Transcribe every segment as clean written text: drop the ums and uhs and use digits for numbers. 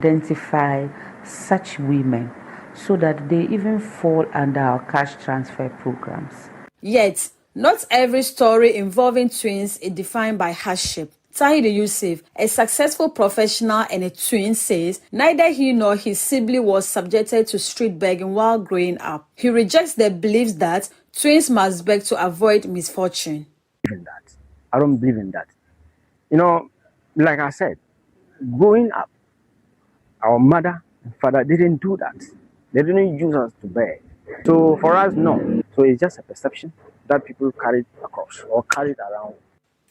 identify such women so that they even fall under our cash transfer programs. Yet, not every story involving twins is defined by hardship. Tahir Yusuf, a successful professional and a twin, says neither he nor his sibling was subjected to street begging while growing up. He rejects the belief that twins must beg to avoid misfortune. I don't believe in that. You know, like I said, growing up, our mother and father didn't do that. They didn't use us to beg. So for us, no. So it's just a perception that people carried across or carried around.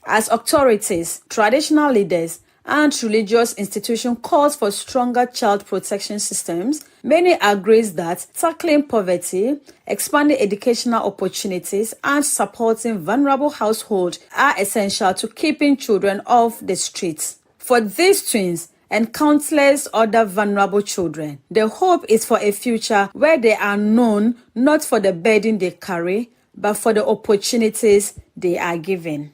As authorities, traditional leaders, and religious institutions calls for stronger child protection systems, many agree that tackling poverty, expanding educational opportunities, and supporting vulnerable households are essential to keeping children off the streets. For these twins and countless other vulnerable children, the hope is for a future where they are known not for the burden they carry, but for the opportunities they are given.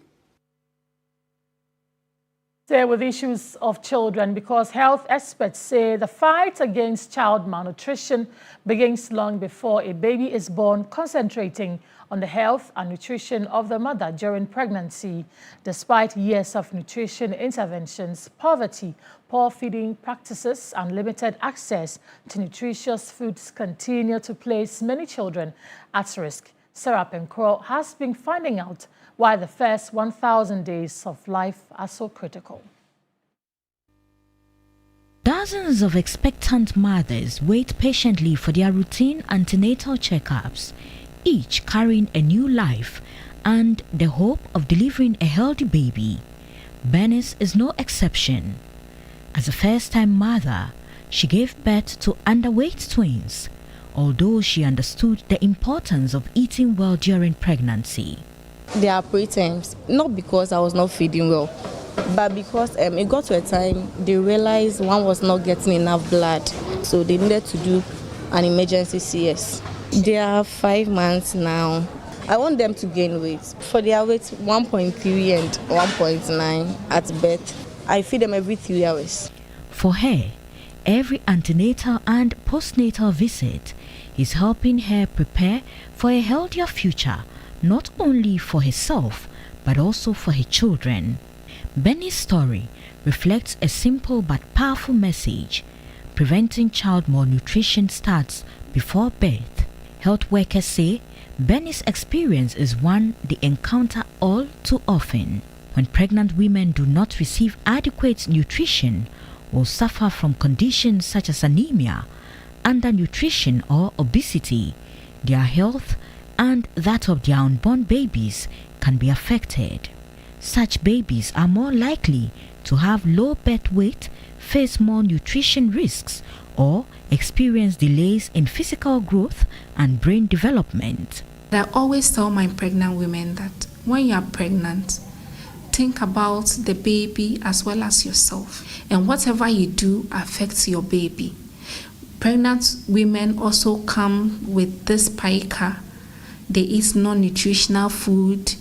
Stay with issues of children because health experts say the fight against child malnutrition begins long before a baby is born, concentrating on the health and nutrition of the mother during pregnancy. Despite years of nutrition interventions, poverty, poor feeding practices, and limited access to nutritious foods continue to place many children at risk. Sarah Penkro has been finding out why the first 1,000 days of life are so critical. Dozens of expectant mothers wait patiently for their routine antenatal checkups, each carrying a new life and the hope of delivering a healthy baby. Bernice is no exception. As a first-time mother, she gave birth to underweight twins, although she understood the importance of eating well during pregnancy. There are preterms, not because I was not feeding well, but because it got to a time they realized one was not getting enough blood, so they needed to do an emergency CS. They are 5 months now. I want them to gain weight. For their weight 1.3 and 1.9 at birth, I feed them every 3 hours. For her, every antenatal and postnatal visit is helping her prepare for a healthier future, not only for herself, but also for her children. Benny's story reflects a simple but powerful message. Preventing child malnutrition starts before birth. Health workers say Benny's experience is one they encounter all too often. When pregnant women do not receive adequate nutrition or suffer from conditions such as anemia, undernutrition or obesity, their health and that of their unborn babies can be affected. Such babies are more likely to have low birth weight, face more nutrition risks, or experience delays in physical growth and brain development. I always tell my pregnant women that when you are pregnant, think about the baby as well as yourself, and whatever you do affects your baby. Pregnant women also come with this pica. They eat non-nutritional food,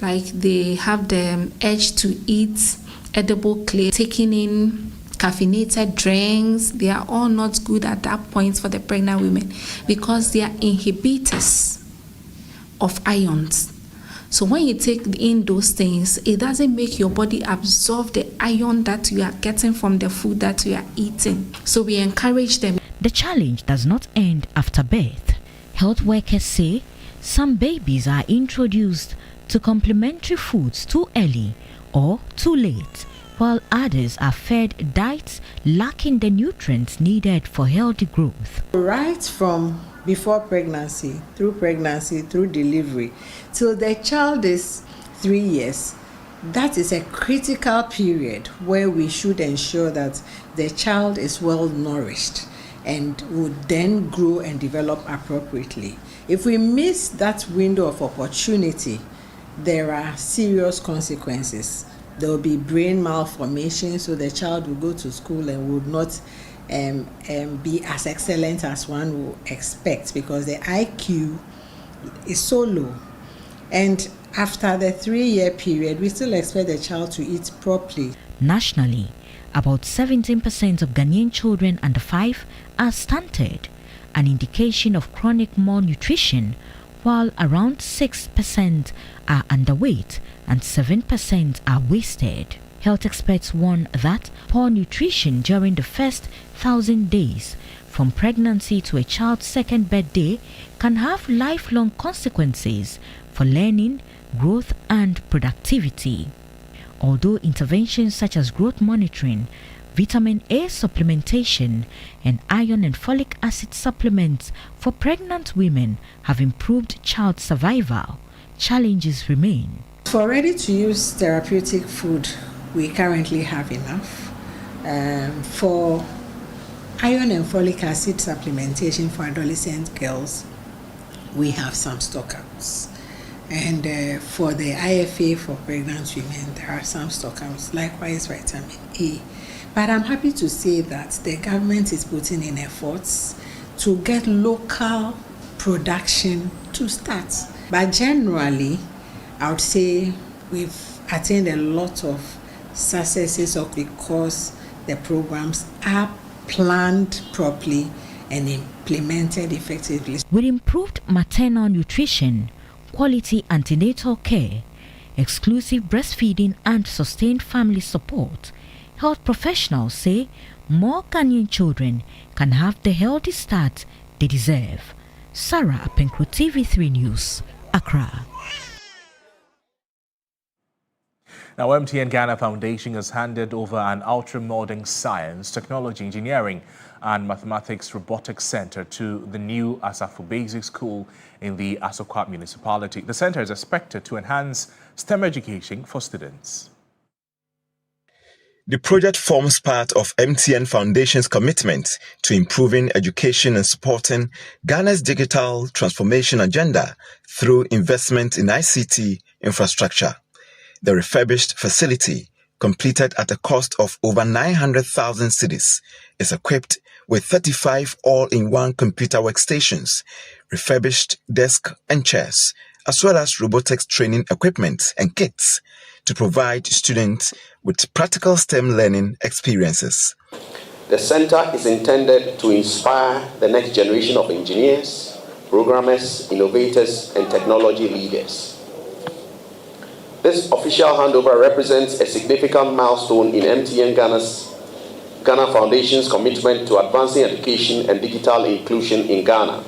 like they have the urge to eat edible clay, taking in caffeinated drinks. They are all not good at that point for the pregnant women because they are inhibitors of ions. So when you take in those things, it doesn't make your body absorb the iron that you are getting from the food that you are eating. So we encourage them. The challenge does not end after birth. Health workers say some babies are introduced to complementary foods too early or too late, while others are fed diets lacking the nutrients needed for healthy growth. Right from before pregnancy, through delivery, till the child is 3 years, that is a critical period where we should ensure that the child is well nourished and would then grow and develop appropriately. If we miss that window of opportunity, there are serious consequences. There will be brain malformation, so the child will go to school and would not be as excellent as one would expect because the IQ is so low. And after the 3-year period, we still expect the child to eat properly. Nationally, About 17% of Ghanaian children under 5 are stunted, an indication of chronic malnutrition, while around 6% are underweight and 7% are wasted. Health experts warn that poor nutrition during the first 1,000 days from pregnancy to a child's second birthday can have lifelong consequences for learning, growth, and productivity. Although interventions such as growth monitoring, vitamin A supplementation, and iron and folic acid supplements for pregnant women have improved child survival, challenges remain. For ready-to-use therapeutic food, we currently have enough. For iron and folic acid supplementation for adolescent girls, we have some stockouts. And for the IFA for pregnant women, there are some stockouts, likewise vitamin A. But I'm happy to say that the government is putting in efforts to get local production to start. But generally, I would say we've attained a lot of successes because the programs are planned properly and implemented effectively. With improved maternal nutrition, quality antenatal care, exclusive breastfeeding, and sustained family support, health professionals say more Ghanaian children can have the healthy start they deserve. Sarah Apenkro, TV3 News, Accra. Now, MTN Ghana Foundation has handed over an ultra-modern science, technology, engineering and mathematics robotics center to the new Asafo Basic School in the Asokwa municipality. The center is expected to enhance STEM education for students. The project forms part of MTN Foundation's commitment to improving education and supporting Ghana's digital transformation agenda through investment in ICT infrastructure. The refurbished facility, completed at a cost of over 900,000 cedis, is equipped with 35 all-in-one computer workstations, refurbished desks and chairs, as well as robotics training equipment and kits to provide students with practical STEM learning experiences. The center is intended to inspire the next generation of engineers, programmers, innovators, and technology leaders. This official handover represents a significant milestone in MTN Ghana Foundation's commitment to advancing education and digital inclusion in Ghana.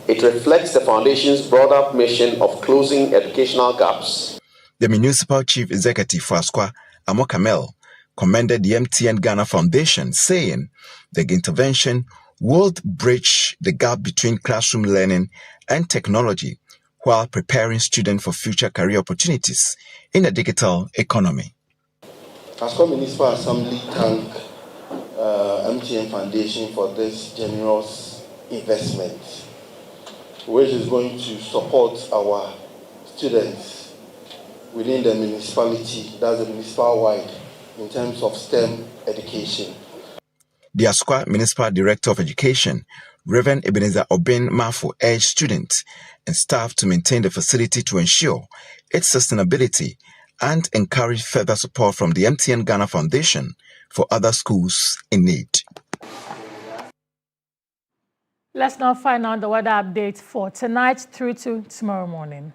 It reflects the Foundation's broader mission of closing educational gaps. The Municipal Chief Executive for Asokwa, Amo Kamel, commended the MTN Ghana Foundation, saying the intervention would bridge the gap between classroom learning and technology while preparing students for future career opportunities in a digital economy. Asokwa Municipal Assembly thank MTN Foundation for this generous investment, which is going to support our students within the municipality, that's the municipal-wide, in terms of STEM education. The Asokwa Municipal Director of Education, Reverend Ebenezer Obin Mafo, urged students and staff to maintain the facility to ensure its sustainability and encourage further support from the MTN Ghana Foundation for other schools in need. Let's now find out the weather update for tonight through to tomorrow morning.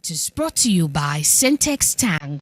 Is brought to you by Syntex Tank.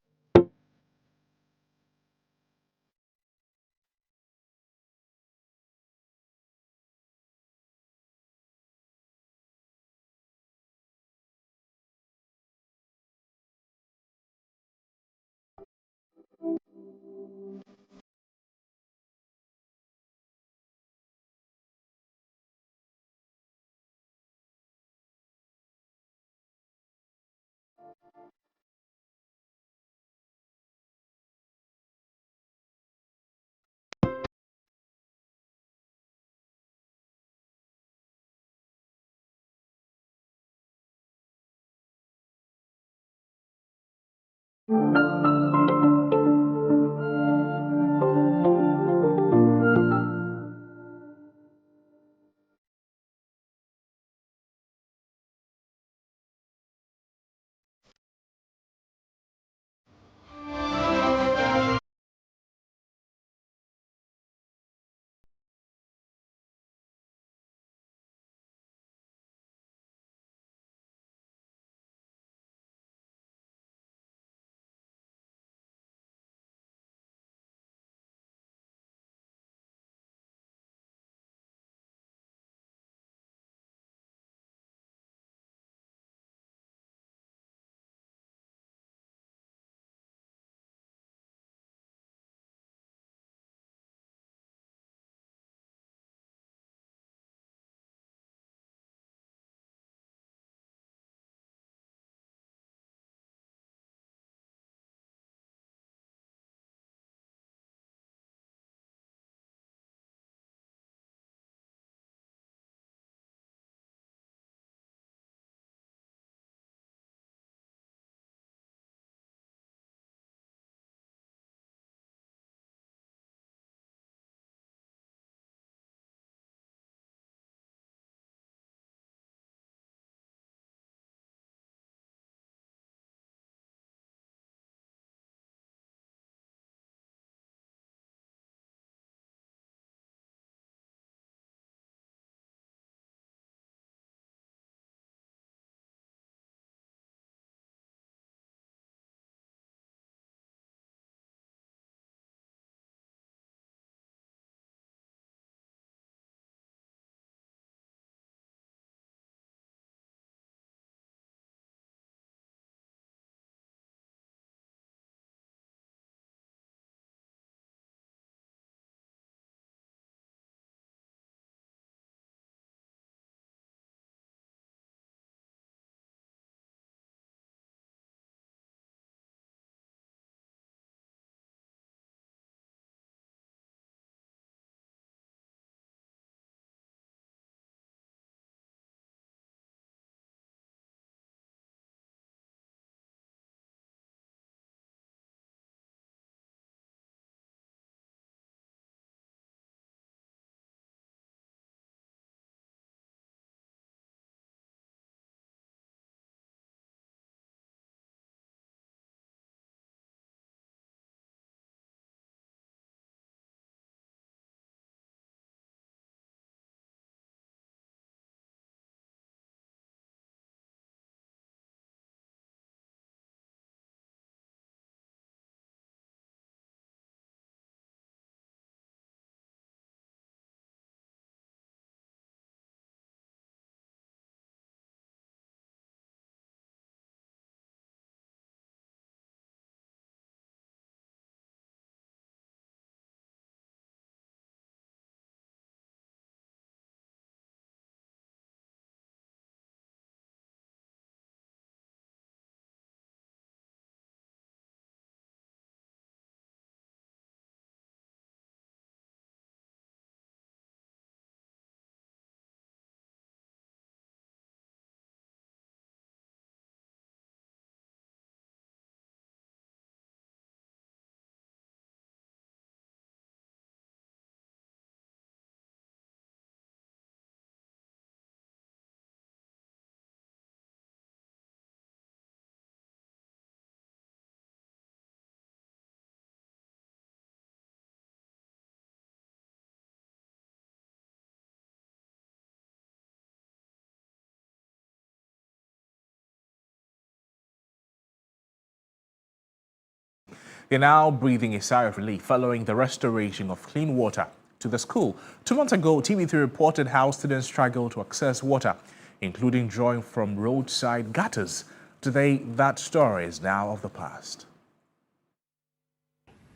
They're now breathing a sigh of relief following the restoration of clean water to the school. 2 months ago, TV3 reported how students struggled to access water, including drawing from roadside gutters. Today, that story is now of the past.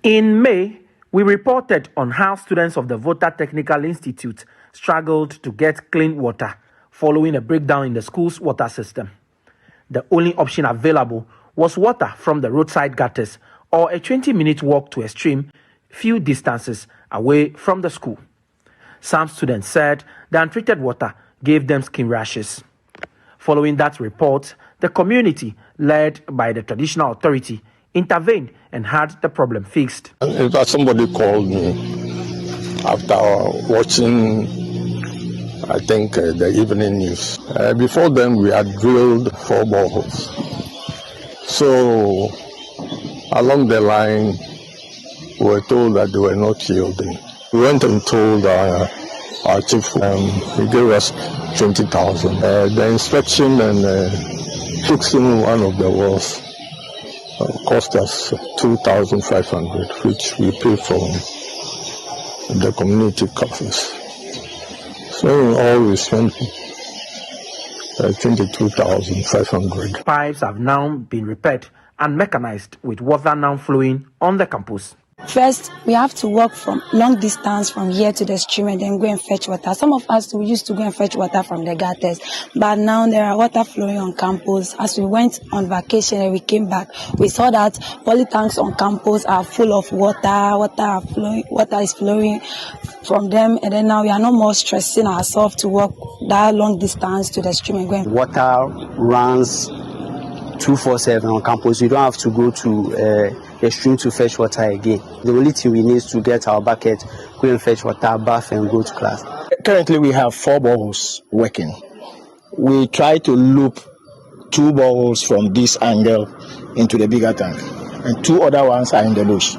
In May, we reported on how students of the Volta Technical Institute struggled to get clean water following a breakdown in the school's water system. The only option available was water from the roadside gutters or a 20-minute walk to a stream few distances away from the school. Some students said the untreated water gave them skin rashes. Following that report, the community, led by the traditional authority, intervened and had the problem fixed. In fact, somebody called me after watching, I think, the evening news. Before then, we had drilled 4 boreholes. So, along the line, we were told that they were not yielding. We went and told our chief, he gave us 20,000. The inspection and fixing one of the walls cost us 2,500, which we pay from the community coffers. So in all, we spent 22,500. Pipes have now been repaired and mechanized, with water now flowing on the campus. First, we have to walk from long distance from here to the stream and then go and fetch water. Some of us used to go and fetch water from the gutters, but now there are water flowing on campus. As we went on vacation and we came back, we saw that poly tanks on campus are full of water. Water is flowing from them, and then now we are no more stressing ourselves to walk that long distance to the stream and go. Water runs 24/7 on campus. You don't have to go to the stream to fetch water again. The only thing we need is to get our bucket, go and fetch water, bath and go to class. Currently, we have 4 boreholes working. We try to loop 2 boreholes from this angle into the bigger tank, and 2 other ones are in the bush,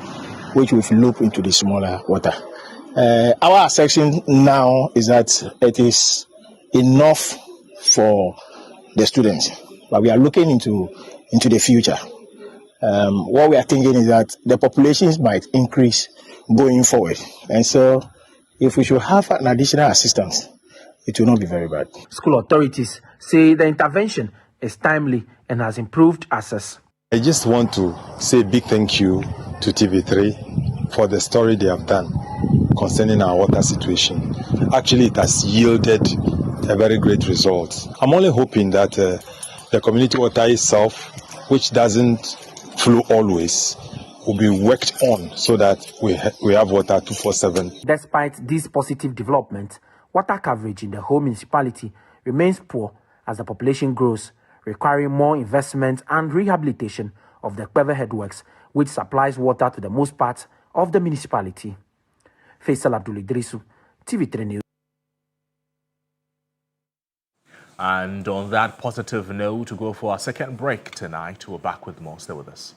which we've looped into the smaller water. Our section now is that it is enough for the students, but we are looking into the future. What we are thinking is that the populations might increase going forward, and so if we should have an additional assistance, it will not be very bad. School authorities say the intervention is timely and has improved access. I just want to say a big thank you to TV3 for the story they have done concerning our water situation. Actually, it has yielded a very great result. I'm only hoping that the community water itself, which doesn't flow always, will be worked on so that we have water 24/7. Despite this positive development, water coverage in the whole municipality remains poor as the population grows, requiring more investment and rehabilitation of the Kwebe Headworks, which supplies water to the most part of the municipality. Faisal Abdul Idrisu, TV3 News. And on that positive note, to go for our second break tonight, we're back with more. Stay with us.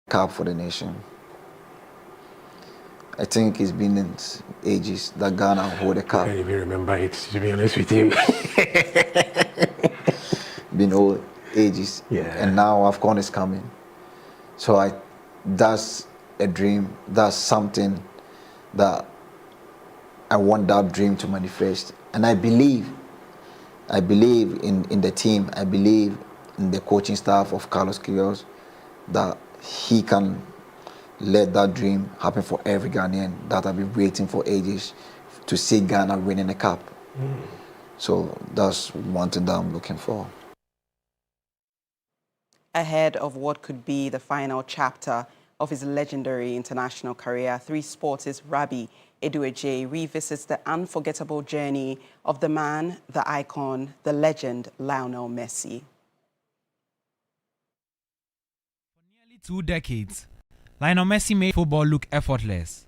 cup for the nation. I think it's been in ages that Ghana hold a cup. I can't even remember it, to be honest with you. Been old ages. Yeah. And now AFCON is coming. So that's a dream. That's something that I want that dream to manifest. And I believe in the team. I believe in the coaching staff of Carlos Queiroz that he can let that dream happen for every Ghanaian that have been waiting for ages to see Ghana winning a cup. So that's one thing that I'm looking for. Ahead of what could be the final chapter of his legendary international career, 3 Sports' Rabi Edueje revisits the unforgettable journey of the man, the icon, the legend, Lionel Messi. For nearly 2 decades, Lionel Messi made football look effortless.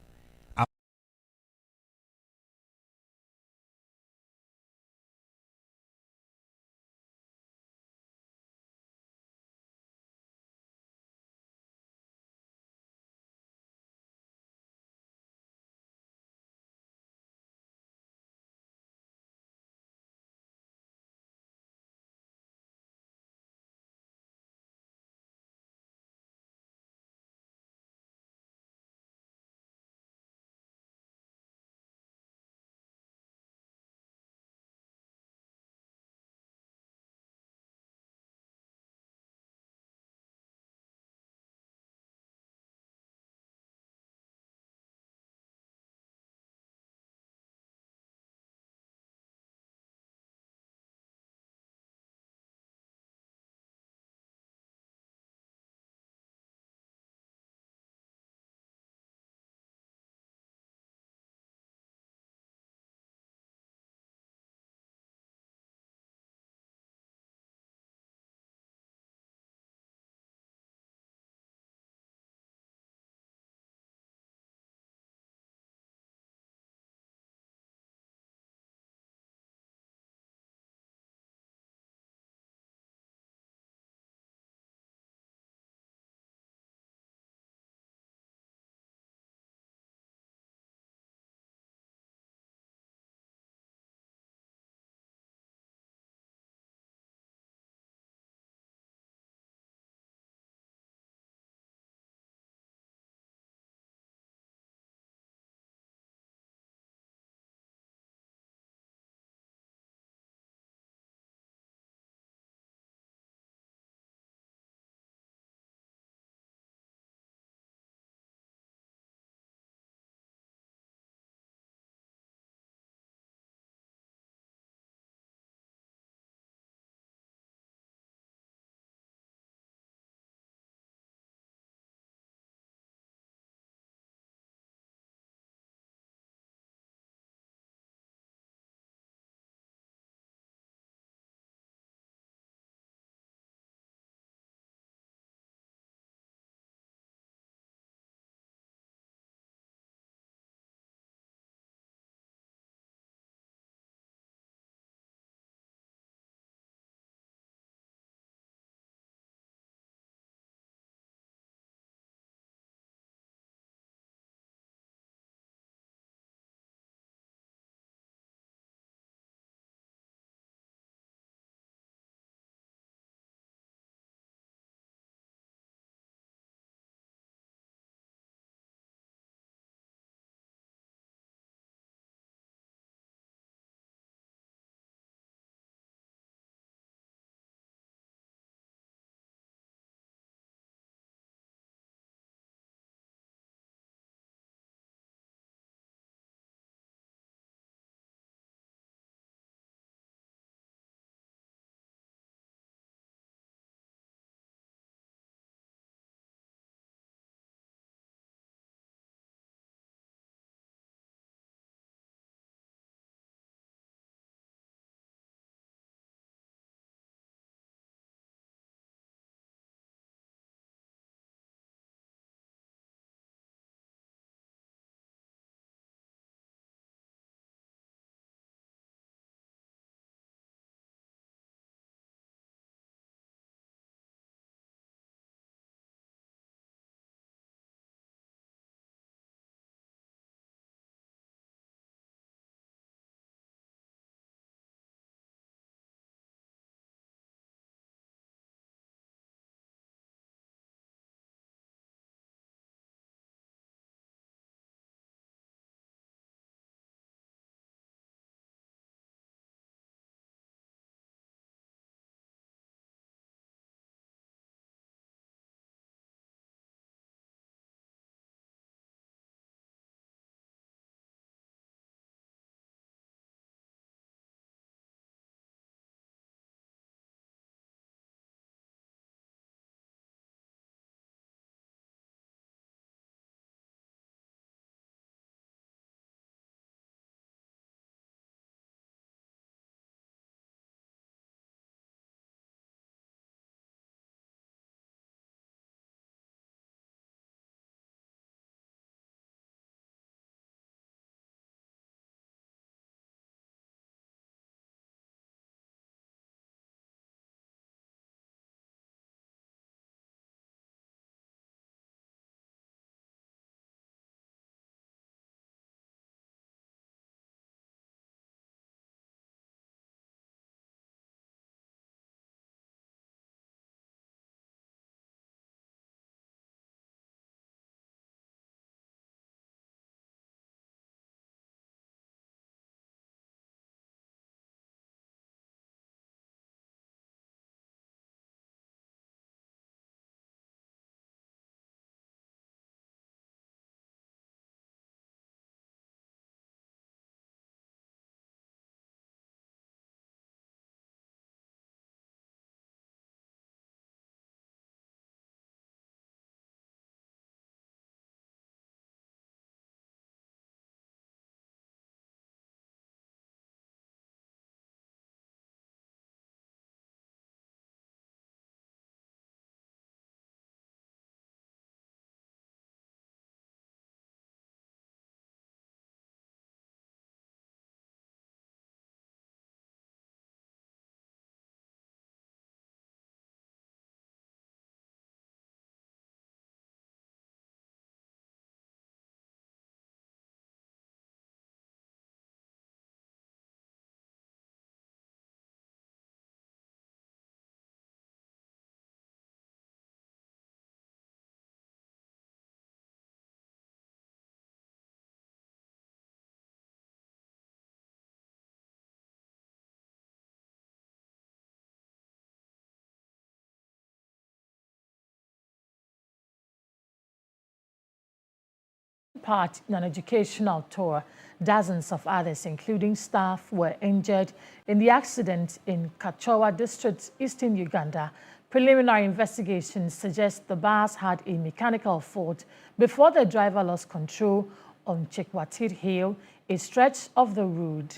part in an educational tour. Dozens of others, including staff, were injured in the accident in Kachowa district, eastern Uganda. Preliminary investigations suggest the bus had a mechanical fault before the driver lost control on Chekwatir Hill, a stretch of the road.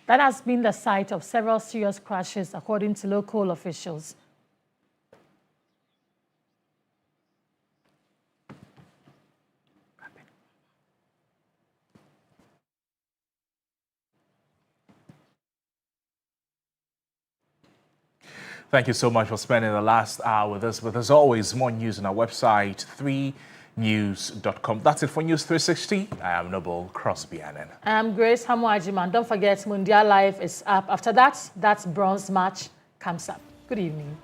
That has been the site of several serious crashes, according to local officials. Thank you so much for spending the last hour with us. But as always, more news on our website, 3news.com. That's it for News 360. I am Noble Crosby Annan. I'm Grace Hamwajiman. Don't forget, Mundial Live is up. After that, that's bronze match comes up. Good evening.